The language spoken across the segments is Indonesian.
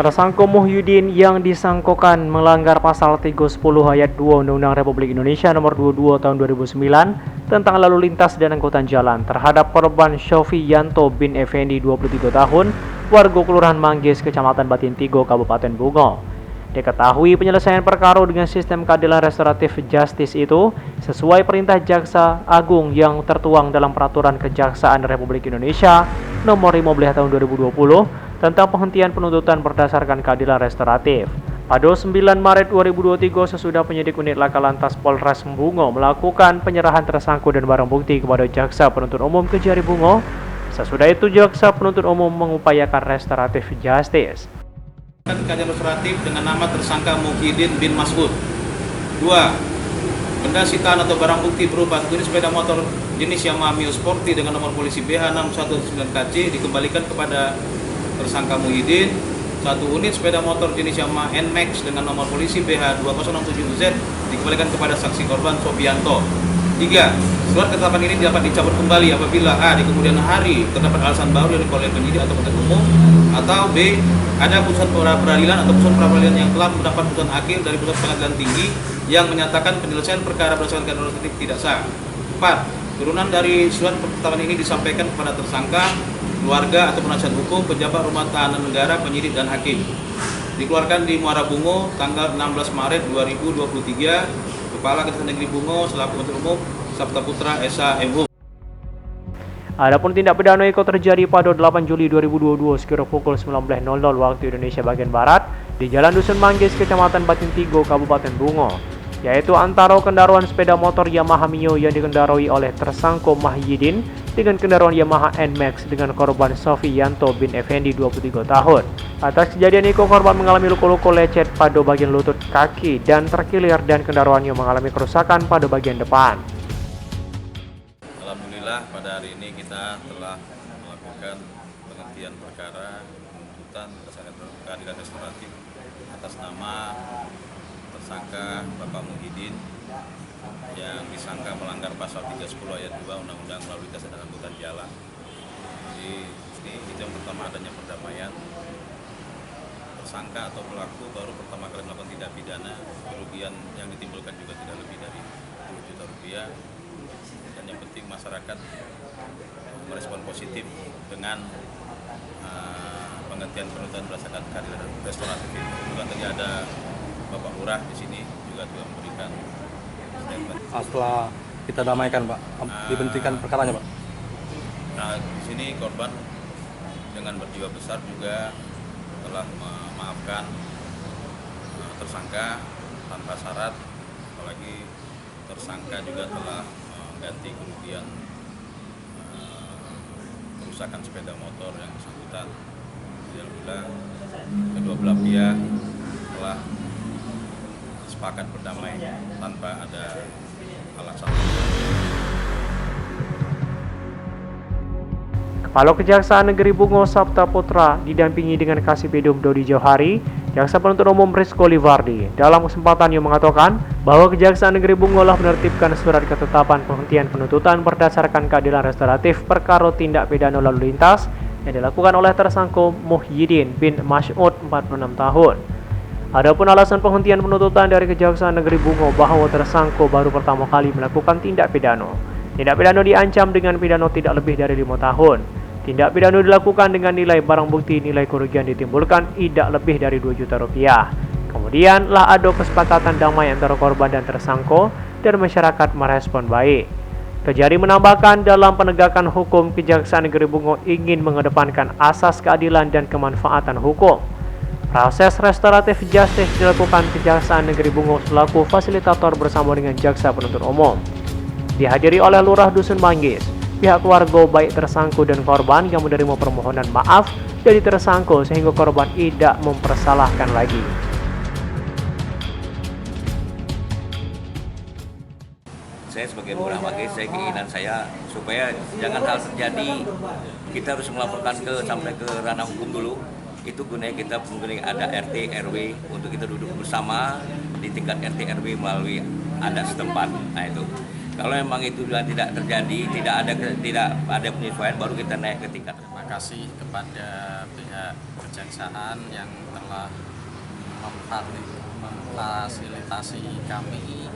Tersangka Muhyiddin yang disangkakan melanggar pasal 310 ayat 2 Undang-Undang Republik Indonesia nomor 22 tahun 2009 tentang lalu lintas dan angkutan jalan terhadap korban Shofi Yanto bin Effendi 23 tahun, warga Kelurahan Manggis, Kecamatan Batintigo, Kabupaten Bungo. Diketahui penyelesaian perkara dengan sistem keadilan restoratif justice itu sesuai perintah Jaksa Agung yang tertuang dalam Peraturan Kejaksaan Republik Indonesia nomor 15 tahun 2020 tentang penghentian penuntutan berdasarkan keadilan restoratif. Pada 9 Maret 2023 sesudah penyidik unit Laka Lantas Polres Bungo melakukan penyerahan tersangka dan barang bukti kepada Jaksa Penuntut Umum Kejari Bungo, sesudah itu Jaksa Penuntut Umum mengupayakan restoratif justice. Keadilan restoratif dengan nama tersangka Muhyiddin bin Mas'ud. 2. Benda sitaan atau barang bukti berupa unit sepeda motor jenis Yamaha Mio Sporty dengan nomor polisi BH619KC dikembalikan kepada tersangka Muhyiddin. 1 unit sepeda motor jenis Yamaha NMAX dengan nomor polisi BH2067Z dikembalikan kepada saksi korban Sofianto. 3. Surat ketetapan ini dapat dicabut kembali apabila A. di kemudian hari terdapat alasan baru dari oleh penyidik atau penuntut umum, atau B. ada putusan peradilan atau putusan peradilan yang telah mendapat putusan akhir dari putusan pengadilan tinggi yang menyatakan penyelesaian perkara berdasarkan keadilan restoratif tidak sah. 4. Turunan dari surat ketetapan ini disampaikan kepada tersangka, keluarga atau penasihat hukum, pejabat rumah tahanan negara, penyidik dan hakim. Dikeluarkan di Muara Bungo tanggal 16 Maret 2023. Kepala Kejaksaan Negeri Bungo selaku penuntut umum Sabta Putra Esa MH. Adapun tindak pidana itu terjadi pada 8 Juli 2022 sekira pukul 19.00 waktu Indonesia bagian Barat di Jalan Dusun Manggis, Kecamatan Batintigo, Kabupaten Bungo, yaitu antara kendaraan sepeda motor Yamaha Mio yang dikendarai oleh tersangka Muhyiddin dengan kendaraan Yamaha NMAX dengan korban Shofi Yanto bin Effendi 23 tahun. Atas kejadian itu korban mengalami luka-luka lecet pada bagian lutut, kaki, dan terkilir dan kendaraannya mengalami kerusakan pada bagian depan. Alhamdulillah pada hari ini kita telah melakukan penghentian perkara penuntutan berdasarkan keadilan restoratif atas nama tersangka Bapak Muhyiddin yang disangka melanggar pasal 310 ayat 2 Undang-Undang Lalu Lintas dan Angkutan Jalan. Jadi itu yang pertama, adanya perdamaian. Tersangka atau pelaku baru pertama kali melakukan tindak pidana, kerugian yang ditimbulkan juga tidak lebih dari 10 juta rupiah. Dan yang penting masyarakat merespon positif dengan penghentian penuntutan berdasarkan keadilan restoratif. Juga tadi ada Bapak Lurah di sini juga memberikan statement. Setelah kita damaikan, Pak, dibentikan perkaranya, Pak. Nah, di sini korban dengan berjiwa besar juga telah memaafkan tersangka tanpa syarat, apalagi tersangka juga telah mengganti kerugian kerusakan sepeda motor yang bersangkutan. Alhamdulillah kedua belah pihak telah sepakat berdamai tanpa ada alasan. Kepala Kejaksaan Negeri Bungo Sabta Putra didampingi dengan Kasipidum Dodi Johari, Jaksa Penuntut Umum Rizko Livardi, dalam kesempatannya mengatakan bahwa Kejaksaan Negeri Bungo telah menertibkan surat ketetapan penghentian penuntutan berdasarkan keadilan restoratif perkara tindak pidana lalu lintas yang dilakukan oleh tersangka Muhyiddin bin Mas'ud 46 tahun. Adapun alasan penghentian penuntutan dari Kejaksaan Negeri Bungo bahwa tersangka baru pertama kali melakukan tindak pidana. Tindak pidana diancam dengan pidana tidak lebih dari 5 tahun. Tindak pidana dilakukan dengan nilai barang bukti nilai kerugian ditimbulkan tidak lebih dari 2 juta rupiah. Kemudianlah ada kesepakatan damai antara korban dan tersangka dan masyarakat merespon baik. Kejari menambahkan dalam penegakan hukum Kejaksaan Negeri Bungo ingin mengedepankan asas keadilan dan kemanfaatan hukum. Proses restoratif justice dilakukan Kejaksaan Negeri Bungo selaku fasilitator bersama dengan Jaksa Penuntut Umum. Dihadiri oleh Lurah Dusun Manggis, pihak keluarga baik tersangka dan korban yang menerima permohonan maaf dari tersangka sehingga korban tidak mempersalahkan lagi. Saya sebagai Lurah Manggis, keinginan saya supaya jangan hal terjadi. Kita harus melaporkan sampai ke ranah hukum dulu. Itu gunanya kita ada RT RW untuk kita duduk bersama di tingkat RT RW melalui adat setempat. Nah itu. Kalau memang itu tidak terjadi, tidak ada penyesuaian, baru kita naik ke tingkat Terima kasih kepada pihak kejaksaan yang telah memfasilitasi kami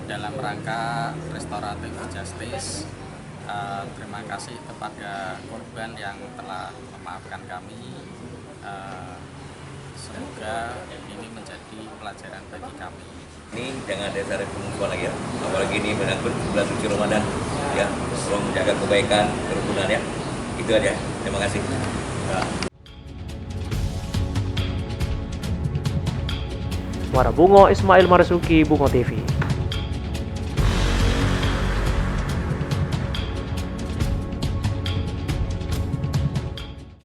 dalam rangka restoratif justice. Terima kasih kepada korban yang telah memaafkan kami. Semoga ini menjadi pelajaran bagi kami. Ini jangan ada syarat pemukulan lagi ya, apalagi ini menyangkut bulan suci Ramadan ya, tolong menjaga kebaikan, kerukunan ya. Itu aja, terima kasih. Muara Bungo, Ismail Marzuki, Bungo TV.